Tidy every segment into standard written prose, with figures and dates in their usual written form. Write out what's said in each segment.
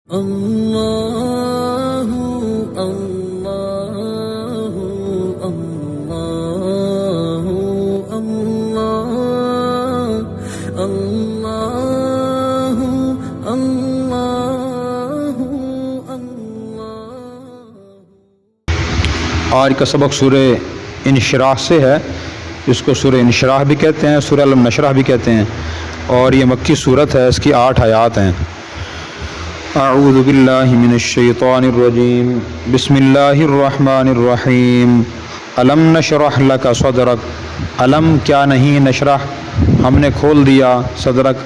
اللہ اللہ اللہ اللہ اللہ اللہ اللہ۔ آج کا سبق سورہ انشراح سے ہے، اس کو سورہ انشراح بھی کہتے ہیں، سورہ علم نشرح بھی کہتے ہیں، اور یہ مکی صورت ہے، اس کی 8 آیات ہیں۔ اعوذ باللہ من الشیطان الرجیم، بسم اللہ الرحمن الرحیم۔ علم نشرح لک صدرک، علم کیا نہیں، نشرح ہم نے کھول دیا، صدرک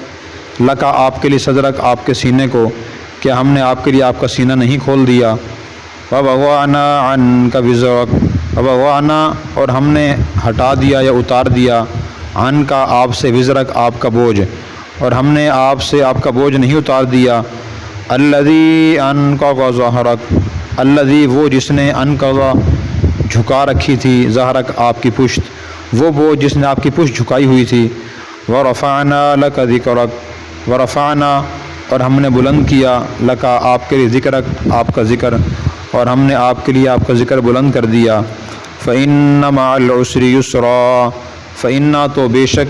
لکا آپ کے لیے، صدرک آپ کے سینے کو، کیا ہم نے آپ کے لیے آپ کا سینہ نہیں کھول دیا؟ وَوَضَعْنَا عَنْكَ وِزْرَكَ، وَوَضَعْنَا اور ہم نے ہٹا دیا یا اتار دیا، عَنْكَ آپ سے، وزرک آپ کا بوجھ، اور ہم نے آپ سے آپ کا بوجھ نہیں اتار دیا۔ الذی انقض ظہرک، الذی وہ جس نے انقض جھکا رکھی تھی، ظہرک آپ کی پشت، وہ بوجھ جس نے آپ کی پشت جھکائی ہوئی تھی۔ وَرَفَعْنَا لَكَ ذِكْرَكَ، وَرَفَعْنَا اور ہم نے بلند کیا، لکا آپ کے لیے، ذکرک آپ کا ذکر، اور ہم نے آپ کے لیے آپ کا ذکر بلند کر دیا۔ فَإِنَّ مَعَ الْعُسْرِ يُسْرًا، فَإِنَّ تو بے شک،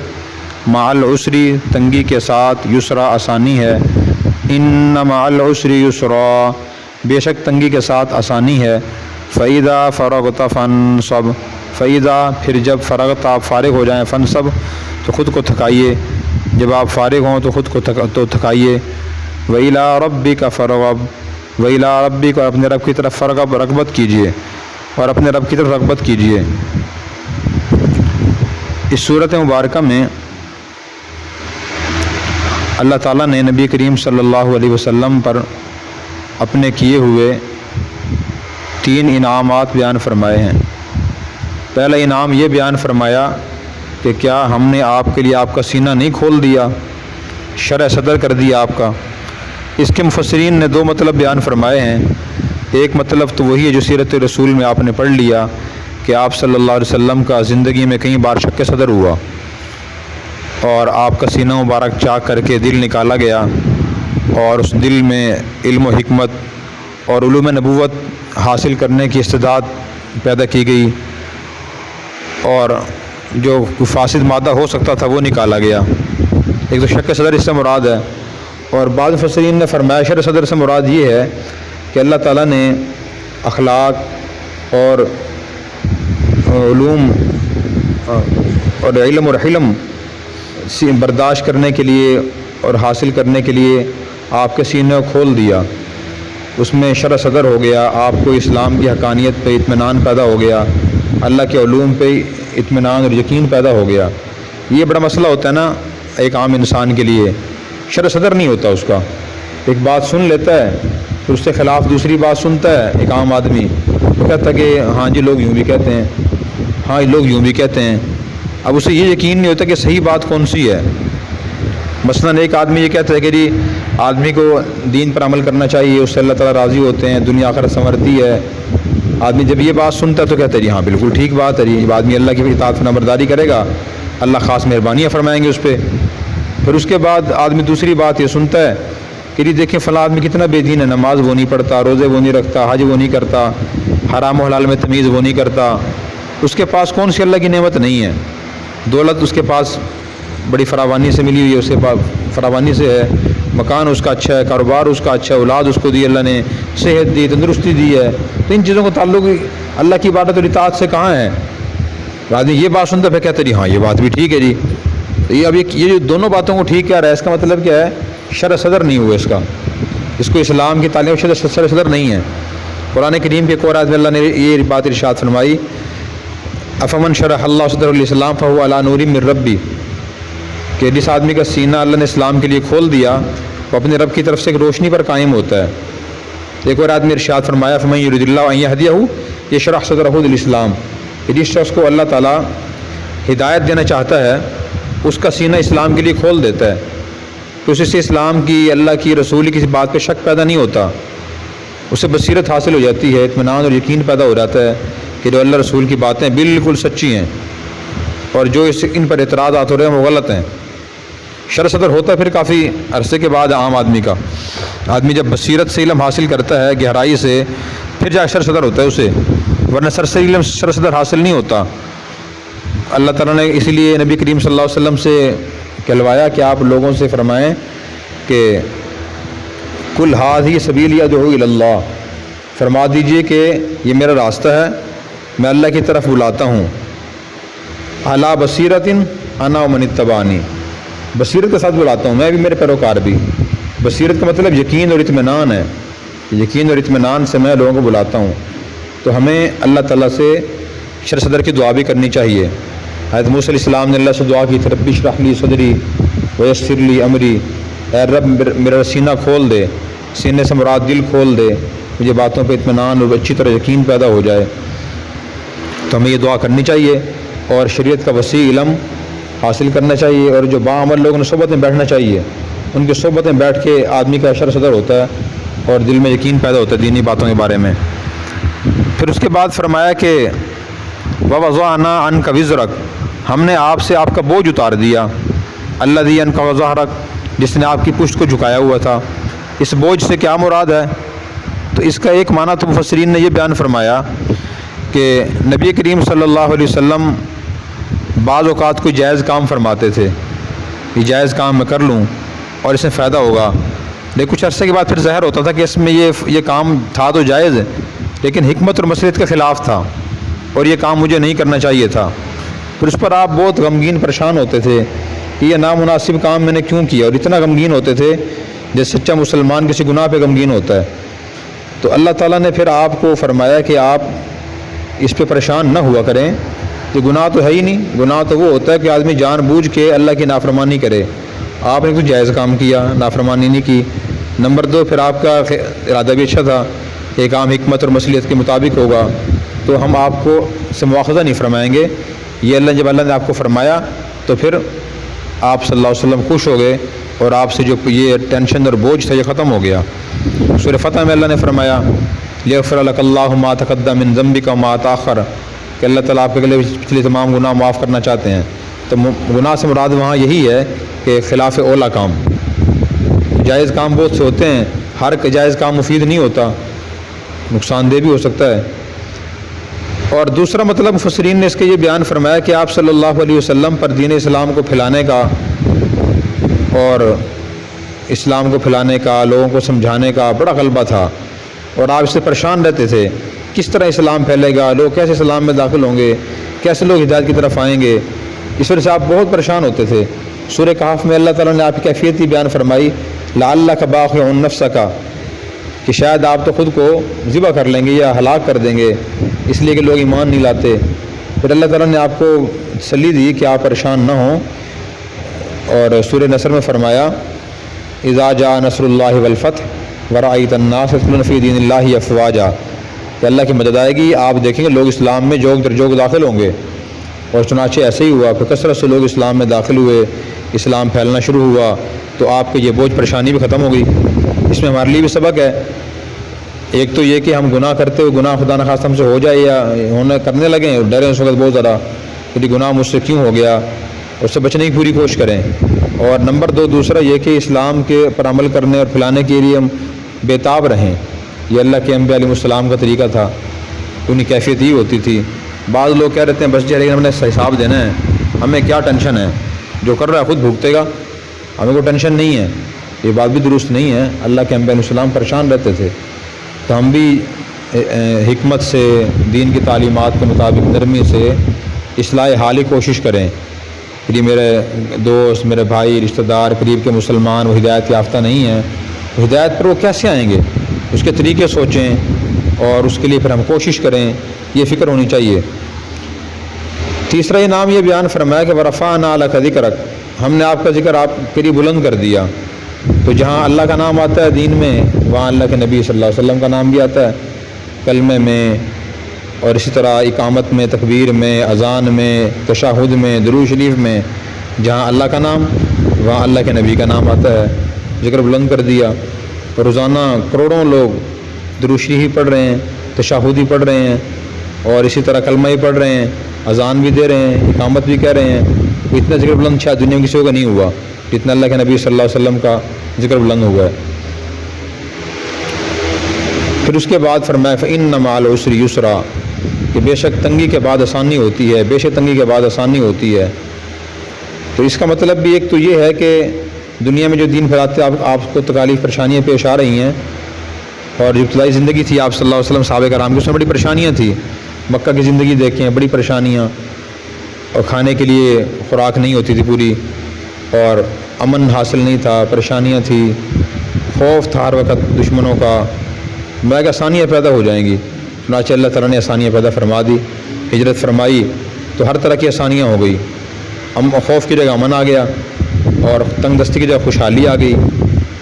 مع العسر تنگی کے ساتھ، یسرا آسانی ہے، ان مع العسر یسرا بے شک تنگی کے ساتھ آسانی ہے۔ فَإِذَا فَرَغْتَ فَانْصَبْ، فَإِذَا پھر جب فرغت آپ فارغ ہو جائیں، فَانْصَبْ تو خود کو تھکائیے، جب آپ فارغ ہوں تو خود کو تھکائیے۔ وَإِلَىٰ رَبِّكَ فَارْغَب، وَإِلَىٰ رَبِّكَ اور اپنے رب کی طرف فرغب رغبت کیجیے، اور اپنے رب کی طرف رغبت کیجیے۔ اس صورت مبارکہ میں اللہ تعالیٰ نے نبی کریم صلی اللہ علیہ وسلم پر اپنے کیے ہوئے 3 انعامات بیان فرمائے ہیں۔ پہلا انعام یہ بیان فرمایا کہ کیا ہم نے آپ کے لیے آپ کا سینہ نہیں کھول دیا، شرح صدر کر دیا آپ کا۔ اس کے مفسرین نے 2 مطلب بیان فرمائے ہیں۔ ایک مطلب تو وہی ہے جو سیرت رسول میں آپ نے پڑھ لیا کہ آپ صلی اللہ علیہ وسلم کا زندگی میں کئی بار شق صدر ہوا، اور آپ کا سینہ مبارک چاک کر کے دل نکالا گیا، اور اس دل میں علم و حکمت اور علوم نبوت حاصل کرنے کی استعداد پیدا کی گئی، اور جو فاسد مادہ ہو سکتا تھا وہ نکالا گیا۔ ایک تو شق صدر اس سے مراد ہے، اور بعض مفسرین نے فرمایا شرح صدر سے مراد یہ ہے کہ اللہ تعالیٰ نے اخلاق اور علوم اور علم اور حلم برداشت کرنے کے لیے اور حاصل کرنے کے لیے آپ کے سینے کو کھول دیا، اس میں شرح صدر ہو گیا، آپ کو اسلام کی حقانیت پہ اطمینان پیدا ہو گیا، اللہ کے علوم پہ اطمینان اور یقین پیدا ہو گیا۔ یہ بڑا مسئلہ ہوتا ہے نا ایک عام انسان کے لیے، شرح صدر نہیں ہوتا اس کا، ایک بات سن لیتا ہے پھر اس کے خلاف دوسری بات سنتا ہے ایک عام آدمی، وہ کہتا ہے کہ ہاں جی لوگ یوں بھی کہتے ہیں، ہاں لوگ یوں بھی کہتے ہیں۔ اب اسے یہ یقین نہیں ہوتا کہ صحیح بات کون سی ہے۔ مثلاً ایک آدمی یہ کہتا ہے کہ جی آدمی کو دین پر عمل کرنا چاہیے، اس سے اللہ تعالیٰ راضی ہوتے ہیں، دنیا آخرت سنورتی ہے۔ آدمی جب یہ بات سنتا ہے تو کہتا ہے جی ہاں بالکل ٹھیک بات ہے، جب آدمی اللہ کی اطاعت فرما برداری کرے گا اللہ خاص مہربانیاں فرمائیں گے اس پہ۔ پھر اس کے بعد آدمی دوسری بات یہ سنتا ہے کہ جی دیکھیں فلاں آدمی کتنا بے دین ہے، نماز وہ نہیں پڑھتا، روزے وہ نہیں رکھتا، حج وہ نہیں کرتا، حرام و حلال میں تمیز وہ نہیں کرتا۔ اس کے پاس کون سی اللہ کی نعمت نہیں ہے؟ دولت اس کے پاس بڑی فراوانی سے ملی ہوئی ہے، اس کے پاس فراوانی سے ہے، مکان اس کا اچھا ہے، کاروبار اس کا اچھا ہے، اولاد اس کو دی اللہ نے، صحت دی، تندرستی دی ہے، تو ان چیزوں کا تعلق اللہ کی عبادت اور اطاعت سے کہاں ہے؟ آدمی یہ بات سنتا پھر کہتے جی ہاں یہ بات بھی ٹھیک ہے جی۔ تو یہ اب یہ جو دونوں باتوں کو ٹھیک کیا رہا ہے، اس کا مطلب کیا ہے؟ شرح صدر نہیں ہوا اس کو اسلام کی تعلیم شرح صدر نہیں ہے۔ قرآن کریم کے ایک اور آیت میں اللہ نے یہ بات ارشاد فرمائی، افمن شرح اللہ صدر الاسلام فهو علی نور من ربی، کہ جس آدمی کا سینہ اللہ نے اسلام کے لیے کھول دیا وہ اپنے رب کی طرف سے ایک روشنی پر قائم ہوتا ہے۔ ایک اور آدمی ارشاد فرمایا فمن یرید اللہ ان یہدیہ یشرح صدرہ للاسلام، کہ جس شخص کو اللہ تعالیٰ ہدایت دینا چاہتا ہے اس کا سینہ اسلام کے لیے کھول دیتا ہے، تو اس سے اسلام کی، اللہ کی، رسول کی کسی بات پہ شک پیدا نہیں ہوتا، اسے بصیرت حاصل ہو جاتی ہے، اطمینان اور یقین پیدا ہو جاتا ہے کہ جو اللہ رسول کی باتیں بالکل سچی ہیں، اور جو ان پر اعتراضات ہو رہے ہیں وہ غلط ہیں۔ شرح صدر ہوتا ہے پھر کافی عرصے کے بعد عام آدمی کا. آدمی جب بصیرت سے علم حاصل کرتا ہے گہرائی سے پھر جا شرح صدر ہوتا ہے اسے, ورنہ سرسری علم شرح صدر حاصل نہیں ہوتا. اللہ تعالیٰ نے اسی لیے نبی کریم صلی اللہ علیہ وسلم سے کہلوایا کہ آپ لوگوں سے فرمائیں کہ کل ھذہ سبیلی ادعو الی اللہ, فرما دیجئے کہ یہ میرا راستہ ہے, میں اللہ کی طرف بلاتا ہوں. علی بصیرۃ انا ومن اتبعنی, بصیرت کے ساتھ بلاتا ہوں میں بھی میرے پیروکار بھی. بصیرت کا مطلب یقین اور اطمینان ہے, یقین اور اطمینان سے میں لوگوں کو بلاتا ہوں. تو ہمیں اللہ تعالیٰ سے شرح صدر کی دعا بھی کرنی چاہیے. حضرت موسیٰ علیہ السلام نے اللہ سے دعا کی تھی, رب اشرح لی صدری ویسر لی امری, اے رب میرا سینہ کھول دے, سینے سے مراد دل کھول دے, مجھے باتوں پہ اطمینان اور اچھی طرح یقین پیدا ہو جائے. تو ہمیں یہ دعا کرنی چاہیے اور شریعت کا وسیع علم حاصل کرنا چاہیے. اور جو باعمل لوگوں نے صحبت میں بیٹھنا چاہیے, ان کی صحبت میں بیٹھ کے آدمی کا شرح صدر ہوتا ہے اور دل میں یقین پیدا ہوتا ہے دینی باتوں کے بارے میں. پھر اس کے بعد فرمایا کہ وَوَضَعْنَا عَنْكَ وِزْرَكَ, ہم نے آپ سے آپ کا بوجھ اتار دیا. الَّذِي أَنْقَضَ ظَهْرَكَ, جس نے آپ کی پشت کو جھکایا ہوا تھا. اس بوجھ سے کیا مراد ہے؟ تو اس کا ایک معنی تو مفسرین نے یہ بیان فرمایا کہ نبی کریم صلی اللہ علیہ وسلم بعض اوقات کوئی جائز کام فرماتے تھے, یہ جائز کام میں کر لوں اور اس میں فائدہ ہوگا, لیکن کچھ عرصے کے بعد پھر ظاہر ہوتا تھا کہ اس میں یہ کام تھا تو جائز ہے لیکن حکمت اور مصلحت کے خلاف تھا اور یہ کام مجھے نہیں کرنا چاہیے تھا. پھر اس پر آپ بہت غمگین پریشان ہوتے تھے کہ یہ نامناسب کام میں نے کیوں کیا, اور اتنا غمگین ہوتے تھے جیسے سچا مسلمان کسی گناہ پہ غمگین ہوتا ہے. تو اللہ تعالیٰ نے پھر آپ کو فرمایا کہ آپ اس پہ پریشان نہ ہوا کریں, یہ گناہ تو ہے ہی نہیں. گناہ تو وہ ہوتا ہے کہ آدمی جان بوجھ کے اللہ کی نافرمانی کرے. آپ نے کچھ جائز کام کیا, نافرمانی نہیں کی. نمبر 2, پھر آپ کا ارادہ بھی اچھا تھا, یہ کام حکمت اور مصلحت کے مطابق ہوگا, تو ہم آپ کو سے مواخذہ نہیں فرمائیں گے. یہ جب اللہ نے آپ کو فرمایا تو پھر آپ صلی اللہ علیہ وسلم خوش ہو گئے اور آپ سے جو یہ ٹینشن اور بوجھ تھا یہ ختم ہو گیا. سورہ فتح میں اللہ نے فرمایا لیغفر لک اللہ ما تقدم من ذنبک وما تاخر, کہ اللہ تعالیٰ آپ کے اگلے پچھلے تمام گناہ معاف کرنا چاہتے ہیں. تو گناہ سے مراد وہاں یہی ہے کہ خلاف اولا کام. جائز کام بہت سے ہوتے ہیں, ہر جائز کام مفید نہیں ہوتا, نقصان دہ بھی ہو سکتا ہے. اور دوسرا مطلب مفسرین نے اس کے یہ بیان فرمایا کہ آپ صلی اللہ علیہ وسلم پر دین اسلام کو پھیلانے کا اور اسلام کو پھیلانے کا, لوگوں کو سمجھانے کا بڑا غلبہ تھا, اور آپ اس سے پریشان رہتے تھے کس طرح اسلام پھیلے گا, لوگ کیسے اسلام میں داخل ہوں گے, کیسے لوگ ہدایت کی طرف آئیں گے. اس وجہ سے آپ بہت پریشان ہوتے تھے. سورہ کہف میں اللہ تعالیٰ نے آپ کی کیفیت ہی بیان فرمائی, لعلک باخع نفسک, کہ شاید آپ تو خود کو ذبح کر لیں گے یا ہلاک کر دیں گے اس لیے کہ لوگ ایمان نہیں لاتے. پھر اللہ تعالیٰ نے آپ کو تسلی دی کہ آپ پریشان نہ ہوں, اور سورہ نصر میں فرمایا اذا جاء نصر اللہ والفتح ورأیت الناس یدخلون فی دین اللہ افواجا, کہ اللہ کی مدد آئے گی, آپ دیکھیں گے لوگ اسلام میں جوگ در جوگ داخل ہوں گے. اور چنانچہ ایسے ہی ہوا, پھر کثرت سے لوگ اسلام میں داخل ہوئے, اسلام پھیلنا شروع ہوا, تو آپ کے یہ بوجھ پریشانی بھی ختم ہو گئی. اس میں ہمارے لیے بھی سبق ہے. ایک تو یہ کہ ہم گناہ کرتے ہوئے گناہ خدا نخواستہ ہم سے ہو جائے یا کرنے لگیں اور ڈریں اس وقت بہت زیادہ کہ گناہ مجھ سے کیوں ہو گیا, اس سے بچنے کی پوری کوشش کریں. اور نمبر 2 دوسرا یہ کہ اسلام کے پر عمل کرنے اور پھیلانے کے لیے ہم بےتاب رہیں. یہ اللہ کے انبیاء علیہ السلام کا طریقہ تھا, انہیں کیفیت ہی ہوتی تھی. بعض لوگ کہہ رہتے ہیں بس لیکن ہم نے حساب دینا ہے, ہمیں کیا ٹینشن ہے, جو کر رہا ہے خود بھگتے گا, ہمیں کوئی ٹینشن نہیں ہے. یہ بات بھی درست نہیں ہے. اللہ کے انبیاء علیہ السلام پریشان رہتے تھے, تو ہم بھی حکمت سے دین کی تعلیمات کے مطابق نرمی سے اصلاح حالی کوشش کریں. یہ میرے دوست, میرے بھائی, رشتہ دار, قریب کے مسلمان وہ ہدایت یافتہ نہیں ہیں, ہدایت پر وہ کیسے آئیں گے, اس کے طریقے سوچیں اور اس کے لیے پھر ہم کوشش کریں, یہ فکر ہونی چاہیے. تیسرا انعام یہ بیان فرمایا کہ ورفعنا لک ذکرک, ہم نے آپ کا ذکر آپ کے لیے بلند کر دیا. تو جہاں اللہ کا نام آتا ہے دین میں, وہاں اللہ کے نبی صلی اللہ علیہ وسلم کا نام بھی آتا ہے کلمے میں, اور اسی طرح اقامت میں, تکبیر میں, اذان میں, تشہد میں, درود شریف میں. جہاں اللہ کا نام وہاں اللہ کے نبی کا نام آتا ہے, ذکر بلند کر دیا. روزانہ کروڑوں لوگ درود شریف پڑھ رہے ہیں, تشہد ہی پڑھ رہے ہیں, اور اسی طرح کلمہ ہی پڑھ رہے ہیں, اذان بھی دے رہے ہیں, اقامت بھی کہہ رہے ہیں. اتنا ذکر بلند شاید دنیا میں کسی کا نہیں ہوا. جتنا اللہ کے نبی صلی اللہ علیہ وسلم کا ذکر بلند ہوا ہے۔ پھر اس کے بعد فرمایا فإن مع العسر یسرا، کہ بے شک تنگی کے بعد آسانی ہوتی ہے، بے شک تنگی کے بعد آسانی ہوتی ہے۔ تو اس کا مطلب بھی ایک تو یہ ہے کہ دنیا میں جو دین پھیلاتے آپ کو تکالیف پریشانیاں پیش آ رہی ہیں، اور جو ابتدائی زندگی تھی آپ صلی اللہ علیہ وسلم صحابہ کرام کی، اس میں بڑی پریشانیاں تھیں۔ مکہ کی زندگی دیکھیں، بڑی پریشانیاں، اور کھانے کے لیے خوراک نہیں ہوتی تھی پوری، اور امن حاصل نہیں تھا، پریشانیاں تھیں، خوف تھا ہر وقت دشمنوں کا۔ میں کہ آسانیاں پیدا ہو جائیں گی، چنانچہ اللہ تعالیٰ نے آسانیاں پیدا فرما دی، ہجرت فرمائی تو ہر طرح کی آسانیاں ہو گئی۔ خوف کی جگہ امن آ گیا، اور تنگ دستی کی جگہ خوشحالی آ گئی،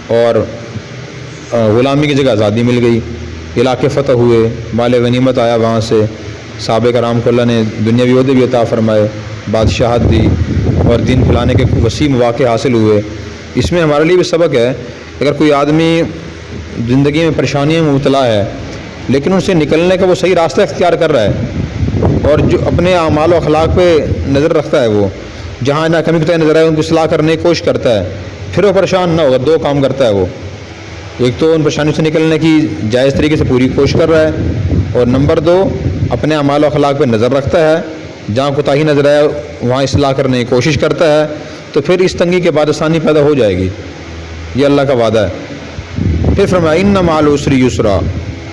اور غلامی کی جگہ آزادی مل گئی، علاقے فتح ہوئے، مال غنیمت آیا وہاں سے، صحابہ کرام کو اللہ نے دنیاوی عہدے بھی عطا فرمائے، بادشاہت دی، اور دین پھیلانے کے وسیع مواقع حاصل ہوئے۔ اس میں ہمارے لیے بھی سبق ہے، اگر کوئی آدمی زندگی میں پریشانیوں میں مبتلا ہے لیکن ان سے نکلنے کا وہ صحیح راستہ اختیار کر رہا ہے، اور جو اپنے اعمال و اخلاق پہ نظر رکھتا ہے، وہ جہاں نہ کمی کوتاہی نظر آئے ان کی اصلاح کرنے کی کوشش کرتا ہے، پھر وہ پریشان نہ ہوگا۔ دو کام کرتا ہے وہ، ایک تو ان پریشانیوں سے نکلنے کی جائز طریقے سے پوری کوشش کر رہا ہے، اور نمبر دو اپنے اعمال و اخلاق پہ نظر رکھتا ہے، جہاں کوتاہی نظر آئے وہاں اصلاح کرنے کی کوشش کرتا ہے، تو پھر اس تنگی کے بعد آسانی پیدا ہو جائے گی، یہ اللہ کا وعدہ ہے۔ پھر فرمایا ان مع العسر یسرا،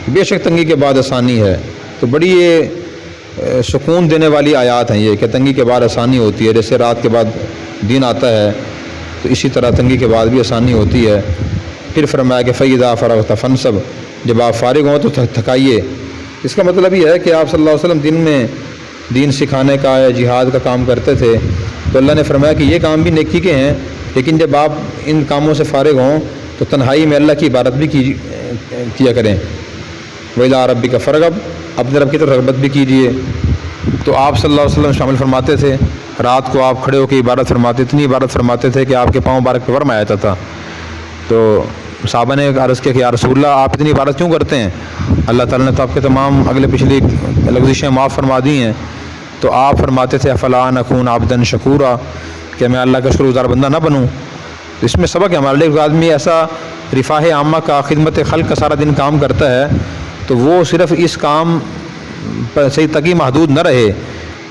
بے شک تنگی کے بعد آسانی ہے۔ تو بڑی یہ سکون دینے والی آیات ہیں یہ، کہ تنگی کے بعد آسانی ہوتی ہے، جیسے رات کے بعد دن آتا ہے تو اسی طرح تنگی کے بعد بھی آسانی ہوتی ہے۔ پھر فرمایا کہ فإذا فرغت فانصب، جب آپ فارغ ہوں تو تھکائیے۔ اس کا مطلب یہ ہے کہ آپ صلی اللہ علیہ وسلم دن میں دین سکھانے کا یا جہاد کا کام کرتے تھے، تو اللہ نے فرمایا کہ یہ کام بھی نیکی کے ہیں، لیکن جب آپ ان کاموں سے فارغ ہوں تو تنہائی میں اللہ کی عبادت بھی کیا کریں۔ وإلى ربك فارغب، اپنے رب کی طرف رغبت بھی کیجیے۔ تو آپ صلی اللہ علیہ وسلم شامل فرماتے تھے، رات کو آپ کھڑے ہو کے عبادت فرماتے، اتنی عبادت فرماتے تھے کہ آپ کے پاؤں مبارک پہ ورم آ جاتا تھا۔ تو صحابہ نے عرض کیا کہ یا رسول اللہ آپ اتنی عبادت کیوں کرتے ہیں؟ اللہ تعالیٰ نے تو آپ کے تمام اگلے پچھلی لغزشیں معاف فرما دی ہیں۔ تو آپ فرماتے تھے افلا ان اکون عبدا شکورا، کہ میں اللہ کا شکر گزار بندہ نہ بنوں۔ تو اس میں سبق ہے ہمارے لیے، ایک آدمی ایسا رفاہ عامہ کا، خدمت خلق کا سارا دن کام کرتا ہے، تو وہ صرف اس کام پر صحیح تک ہی محدود نہ رہے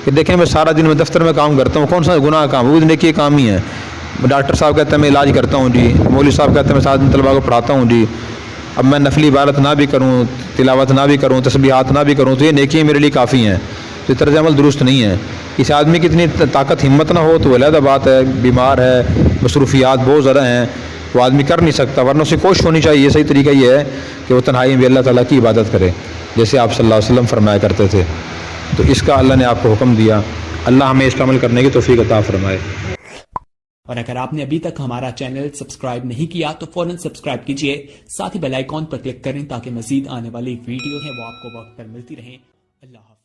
کہ دیکھیں میں سارا دن میں دفتر میں کام کرتا ہوں، کون سا گناہ کام، وہ نیکی کام ہی ہے۔ ڈاکٹر صاحب کہتے ہیں میں علاج کرتا ہوں جی، مولوی صاحب کہتے ہیں میں سارا دن طلباء کو پڑھاتا ہوں جی، اب میں نفلی عبادت نہ بھی کروں، تلاوت نہ بھی کروں، تسبیحات نہ بھی کروں تو یہ نیکی میرے لیے کافی ہیں، تو یہ طرز عمل درست نہیں ہے۔ اس آدمی کی اتنی طاقت ہمت نہ ہو تو وہ علیحدہ بات ہے، بیمار ہے، مصروفیات بہت زیادہ ہیں، وہ آدمی کر نہیں سکتا، ورنہ اس کی کوشش ہونی چاہیے۔ صحیح طریقہ یہ ہے کہ وہ تنہائی میں اللہ تعالیٰ کی عبادت کرے، جیسے آپ صلی اللہ علیہ وسلم فرمایا کرتے تھے۔ تو اس کا اللہ نے آپ کو حکم دیا، اللہ ہمیں اس پر عمل کرنے کی توفیق عطا فرمائے۔ اور اگر آپ نے ابھی تک ہمارا چینل سبسکرائب نہیں کیا تو فوراً سبسکرائب کیجئے، ساتھ ہی بیل آئیکن پر کلک کریں تاکہ مزید آنے والی ویڈیو ہے وہ آپ کو وقت پر ملتی رہیں۔ اللہ حافظ۔